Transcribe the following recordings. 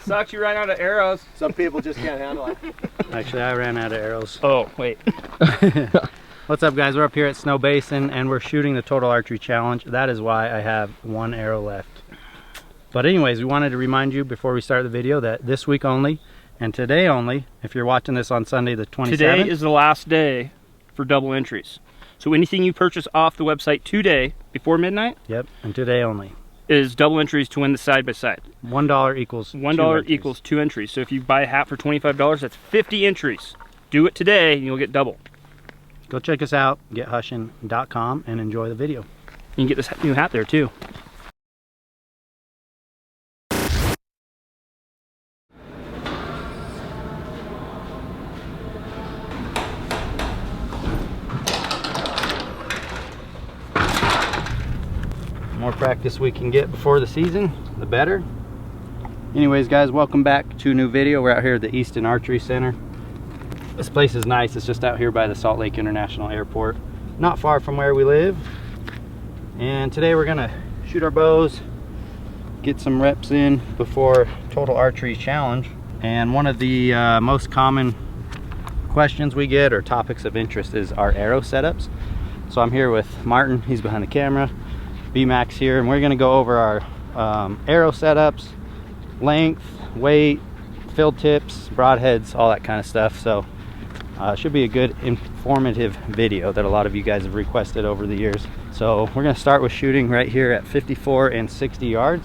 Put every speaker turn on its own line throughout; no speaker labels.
Sucks you ran out of arrows.
Some people just can't handle it.
Actually, I ran out of arrows.
Oh, wait.
What's up, guys? We're up here at Snow Basin and we're shooting the Total Archery Challenge. That is why I have one arrow left. But anyways, we wanted to remind you before we start the video that this week only and today only, if you're watching this on Sunday the 27th.
Today is the last day for double entries. So anything you purchase off the website today before midnight.
Yep, and today only.
Is double entries to win the side-by-side.
$1 equals
$1 equals 2 entries. So if you buy a hat for $25, that's 50 entries. Do it today and you'll get double.
Go check us out, gethushin.com, and enjoy the video.
You can get this new hat there too.
The more practice we can get before the season, the better. Anyways, guys, welcome back to a new video. We're out here at the Easton Archery Center. This place is nice. It's just out here by the Salt Lake International Airport, not far from where we live. And today we're gonna shoot our bows, get some reps in before Total Archery Challenge. And one of the most common questions we get or topics of interest is our arrow setups. So I'm here with Martin, he's behind the camera, B-Max here, and we're gonna go over our arrow setups, length, weight, field tips, broadheads, all that kind of stuff. So should be a good informative video that a lot of you guys have requested over the years. So we're going to start with shooting right here at 54 and 60 yards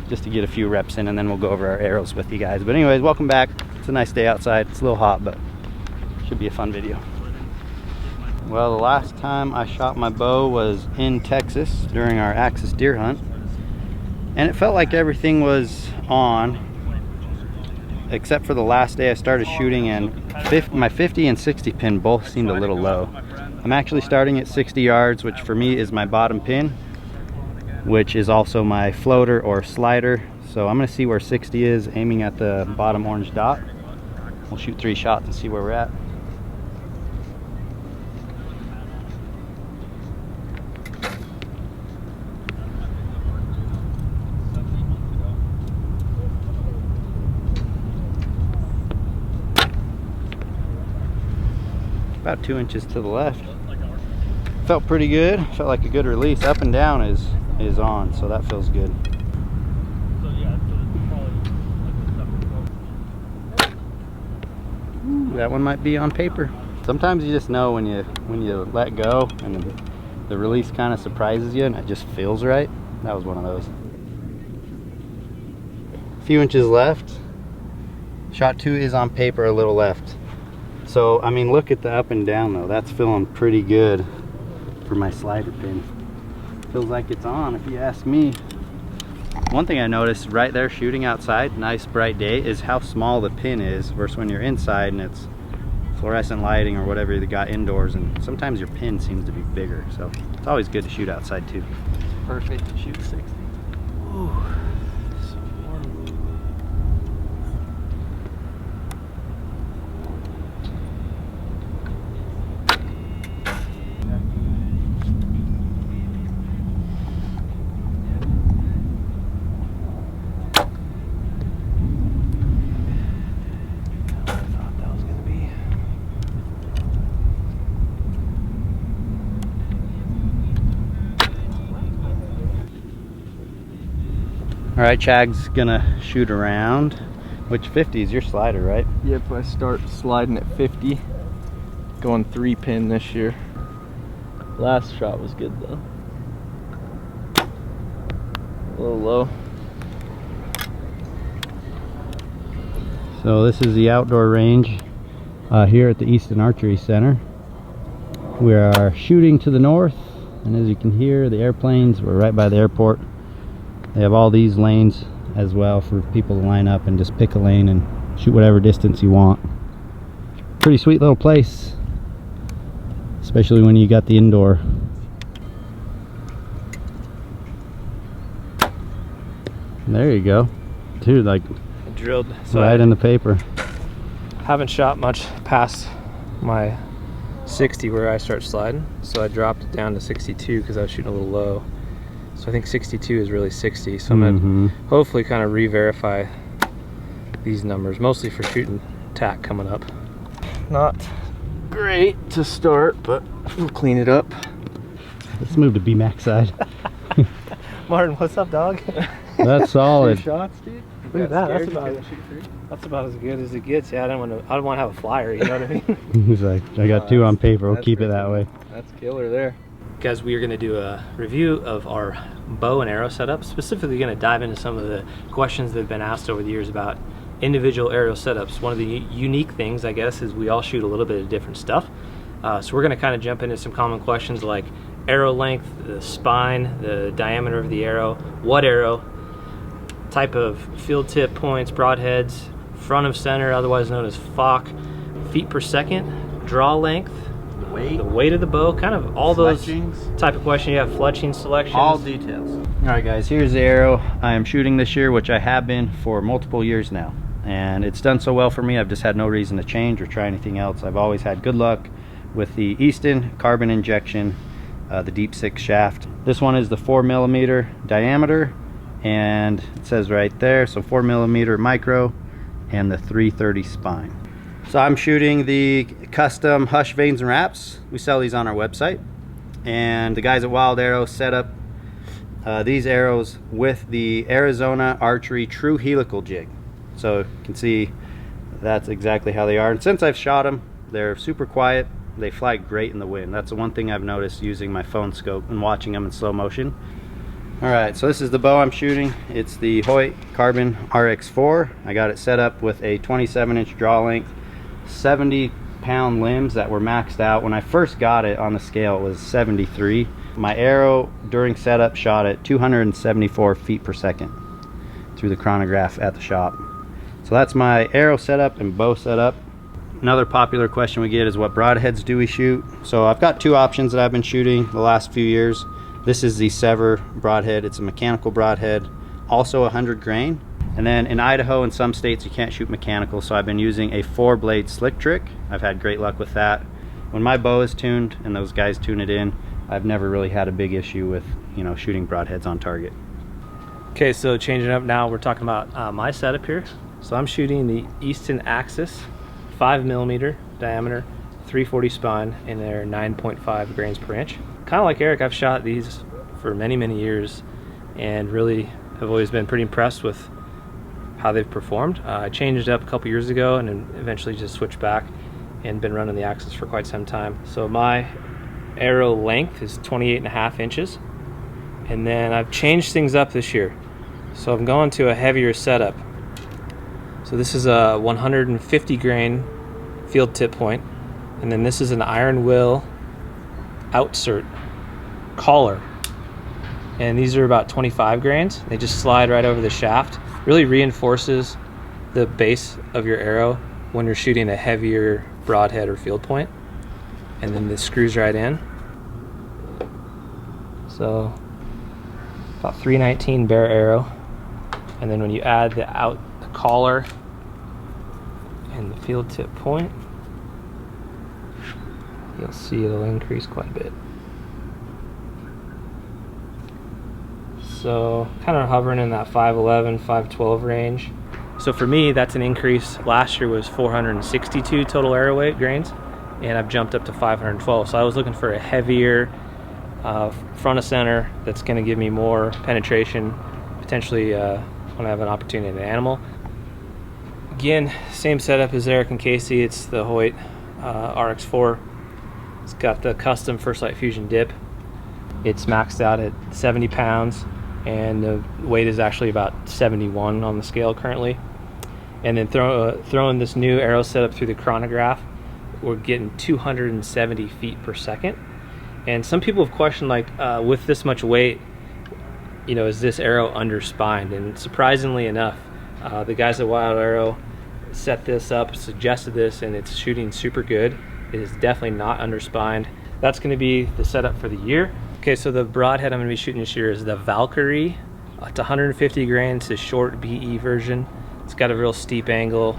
just to get a few reps in, and then we'll go over our arrows with you guys. But anyways, welcome back. It's a nice day outside. It's a little hot, but should be a fun video. Well, the last time I shot my bow was in Texas during our Axis deer hunt, and it felt like everything was on except for the last day I started shooting, and my 50 and 60 pin both seemed a little low. I'm actually starting at 60 yards, which for me is my bottom pin, which is also my floater or slider. So I'm going to see where 60 is, aiming at the bottom orange dot. We'll shoot 3 shots and see where we're at. About 2 inches to the left. Felt pretty good. Felt like a good release. Up and down is on, so that feels good. Ooh, that one might be on paper. Sometimes you just know when you let go and the release kind of surprises you and it just feels right. That was one of those. A few inches left. Shot 2 is on paper, a little left. So, I mean, look at the up and down though. That's feeling pretty good for my slider pin. Feels like it's on, if you ask me. One thing I noticed right there shooting outside, nice bright day, is how small the pin is versus when you're inside and it's fluorescent lighting or whatever you got indoors, and sometimes your pin seems to be bigger. So it's always good to shoot outside too.
Perfect to shoot 60.
Ooh. All right, Chag's gonna shoot around. Which 50 is your slider, right?
Yep, I start sliding at 50. Going 3 pin this year. Last shot was good though. A little low.
So this is the outdoor range here at the Easton Archery Center. We are shooting to the north, and as you can hear, the airplanes, we're right by the airport. They have all these lanes as well for people to line up and just pick a lane and shoot whatever distance you want. Pretty sweet little place, especially when you got the indoor. There you go. Dude, like
Drilled. So
right in the paper.
Haven't shot much past my 60 where I start sliding, so I dropped it down to 62 because I was shooting a little low. So I think 62 is really 60, so I'm gonna hopefully kind of re-verify these numbers, mostly for shooting tack coming up.
Not great to start, but we'll clean it up.
Let's move to B-Max side.
Martin, what's up, dog?
That's solid.
2 shots, dude.
Look at that. That's about as good as it gets. Yeah, I don't want to have a flyer. You know what I mean?
He's like, I got 2 on paper. We'll keep it that way.
That's killer there.
Guys, we are going to do a review of our bow and arrow setup. Specifically, going to dive into some of the questions that have been asked over the years about individual arrow setups. One of the unique things, I guess, is we all shoot a little bit of different stuff. So we're going to kind of jump into some common questions like arrow length, the spine, the diameter of the arrow, what arrow, type of field tip points, broadheads, front of center, otherwise known as FOC, feet per second, draw length, the weight of the bow, kind of all those type of questions. You have fletching selections.
All details. All right, guys, here's the arrow I am shooting this year, which I have been for multiple years now. And it's done so well for me, I've just had no reason to change or try anything else. I've always had good luck with the Easton carbon injection, the Deep 6 shaft. This one is the 4mm diameter, and it says right there, so 4mm micro, and the 330 spine. So I'm shooting the custom Hush vanes and wraps. We sell these on our website, and the guys at Wild Arrow set up these arrows with the Arizona Archery True Helical jig. So you can see that's exactly how they are, and since I've shot them, they're super quiet. They fly great in the wind. That's the one thing I've noticed using my phone scope and watching them in slow motion. Alright, so this is the bow I'm shooting. It's the Hoyt Carbon RX4. I got it set up with a 27-inch draw length, 70-pound limbs that were maxed out. When I first got it on the scale, it was 73. My arrow during setup shot at 274 feet per second through the chronograph at the shop. So that's my arrow setup and bow setup. Another popular question we get is what broadheads do we shoot? So I've got 2 options that I've been shooting the last few years. This is the SEVR Broadhead. It's a mechanical broadhead, also 100 grain. And then in Idaho and some states you can't shoot mechanical, so I've been using a 4-blade slick trick. I've had great luck with that. When my bow is tuned and those guys tune it in, I've never really had a big issue with, you know, shooting broadheads on target.
Okay, so changing up now, we're talking about my setup here. So I'm shooting the Easton Axis 5mm diameter, 340 spine, and they're 9.5 grains per inch. Kind of like Eric, I've shot these for many years and really have always been pretty impressed with how they've performed. I changed it up a couple years ago and then eventually just switched back and been running the Axis for quite some time. So my arrow length is 28.5 inches, and then I've changed things up this year. So I'm going to a heavier setup. So this is a 150 grain field tip point, and then this is an iron will outsert collar, and these are about 25 grains. They just slide right over the shaft. Really reinforces the base of your arrow when you're shooting a heavier broadhead or field point. And then this screws right in. So about 319 bare arrow, and then when you add the collar and the field tip point, you'll see it'll increase quite a bit. So kind of hovering in that 511, 512 range. So for me, that's an increase. Last year was 462 total arrow weight grains, and I've jumped up to 512. So I was looking for a heavier front of center that's going to give me more penetration, potentially when I have an opportunity in an animal. Again, same setup as Eric and Casey. It's the Hoyt RX4. It's got the custom First Light Fusion dip. It's maxed out at 70 pounds, and the weight is actually about 71 on the scale currently. And then throwing this new arrow setup through the chronograph, we're getting 270 feet per second. And some people have questioned, like, with this much weight, you know, is this arrow underspined? And surprisingly enough, the guys at Wild Arrow set this up, suggested this, and it's shooting super good. It is definitely not underspined. That's going to be the setup for the year. Okay, so the broadhead I'm going to be shooting this year is the Valkyrie. It's 150 grain. It's a short BE version. It's got a real steep angle.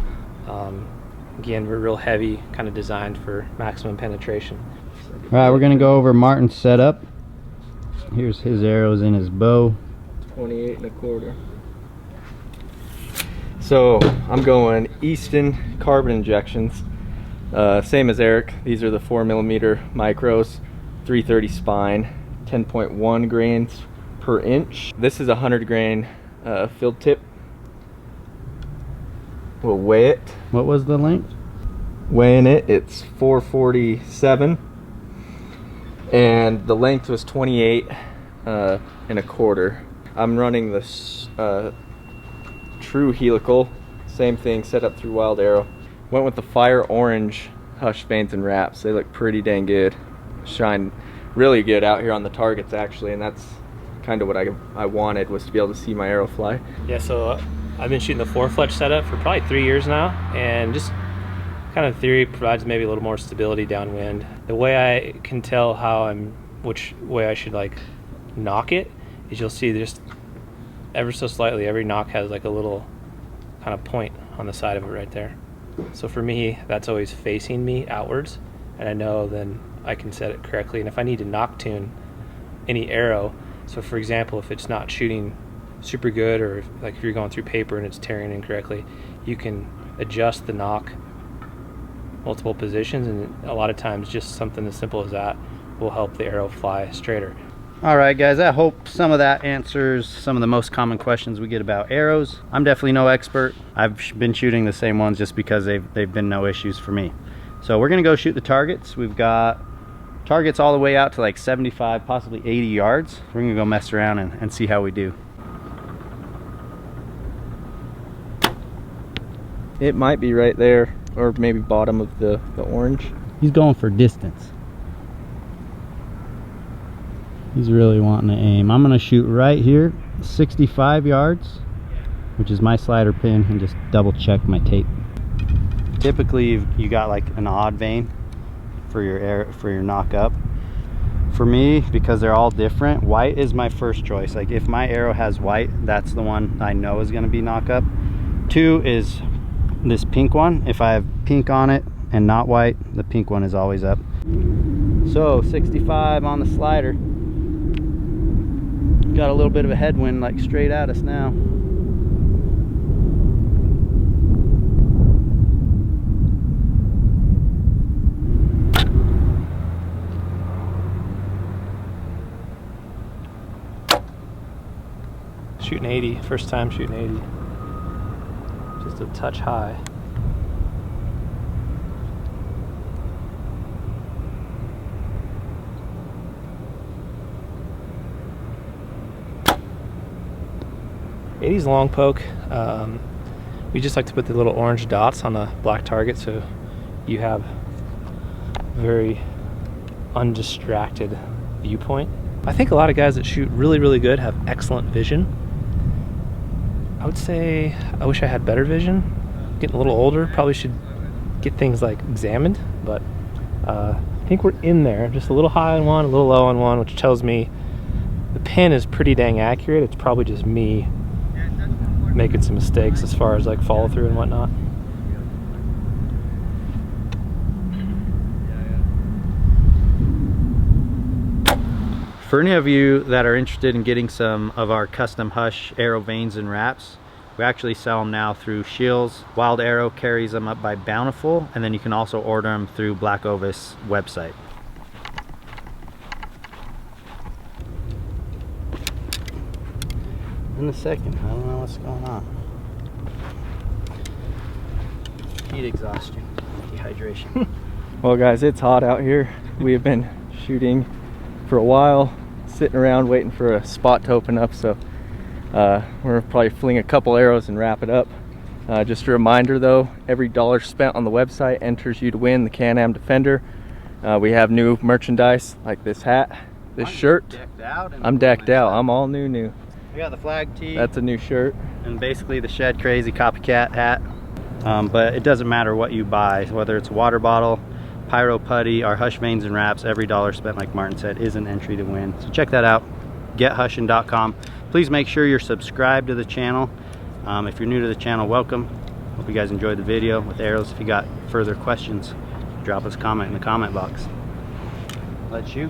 Again, we're real heavy, kind of designed for maximum penetration.
All right, we're going to go over Martin's setup. Here's his arrows in his bow.
28 1/4. So I'm going Easton carbon injections, same as Eric. These are the 4mm micros, 330 spine, 10.1 grains per inch. This is a 100 grain field tip. We'll weigh it.
What was the length?
Weighing it, it's 447, and the length was 28 and a quarter. I'm running this true helical, same thing, set up through Wild Arrow. Went with the fire orange Hush vanes and wraps. They look pretty dang good. Shine really good out here on the targets actually, and that's kind of what I wanted, was to be able to see my arrow fly.
Yeah, so I've been shooting the 4-fletch setup for probably 3 years now, and just kind of theory provides maybe a little more stability downwind. The way I can tell which way I should like knock it is you'll see just ever so slightly every knock has like a little kind of point on the side of it right there. So for me, that's always facing me outwards, and I know then I can set it correctly. And if I need to knock tune any arrow, so for example, if it's not shooting super good, or if you're going through paper and it's tearing incorrectly, you can adjust the knock multiple positions, and a lot of times just something as simple as that will help the arrow fly straighter.
All right, guys, I hope some of that answers some of the most common questions we get about arrows. I'm definitely no expert. I've been shooting the same ones just because they've been no issues for me. So we're gonna go shoot the targets. We've got targets all the way out to like 75, possibly 80 yards. We're gonna go mess around and see how we do.
It might be right there, or maybe bottom of the orange.
He's going for distance. He's really wanting to aim. I'm gonna shoot right here, 65 yards, which is my slider pin, and just double check my tape. Typically you got like an odd vane for your knock up. For me, because they're all different, white is my first choice. Like if my arrow has white, that's the one I know is gonna be knock up. 2 is this pink one. If I have pink on it and not white, the pink one is always up. So 65 on the slider. Got a little bit of a headwind like straight at us now.
Shooting 80, first time shooting 80. Just a touch high. '80's long poke. We just like to put the little orange dots on the black target so you have very undistracted viewpoint. I think a lot of guys that shoot really, really good have excellent vision. I would say I wish I had better vision. Getting a little older, probably should get things like examined, but I think we're in there. Just a little high on one, a little low on one, which tells me the pin is pretty dang accurate. It's probably just me making some mistakes as far as like follow through and whatnot.
For any of you that are interested in getting some of our custom Hush arrow vanes and wraps, we actually sell them now through Shields. Wild Arrow carries them up by Bountiful, and then you can also order them through Black Ovis website. In a second, I don't know what's going on. Heat exhaustion, dehydration.
Well guys, it's hot out here. We have been shooting for a while, sitting around waiting for a spot to open up, so we're probably fling a couple arrows and wrap it up. Just a reminder though, every dollar spent on the website enters you to win the Can-Am Defender. We have new merchandise like this hat, this shirt. I'm decked out. I'm all new.
We got the flag tee.
That's a new shirt.
And basically the Shed Crazy copycat hat. But it doesn't matter what you buy, whether it's a water bottle, pyro putty, our Hush vanes and wraps, every dollar spent, like Martin said, is an entry to win. So check that out, gethushin.com. Please make sure you're subscribed to the channel. If you're new to the channel, welcome. Hope you guys enjoyed the video with arrows. If you got further questions, drop us a comment in the comment box. Let's shoot.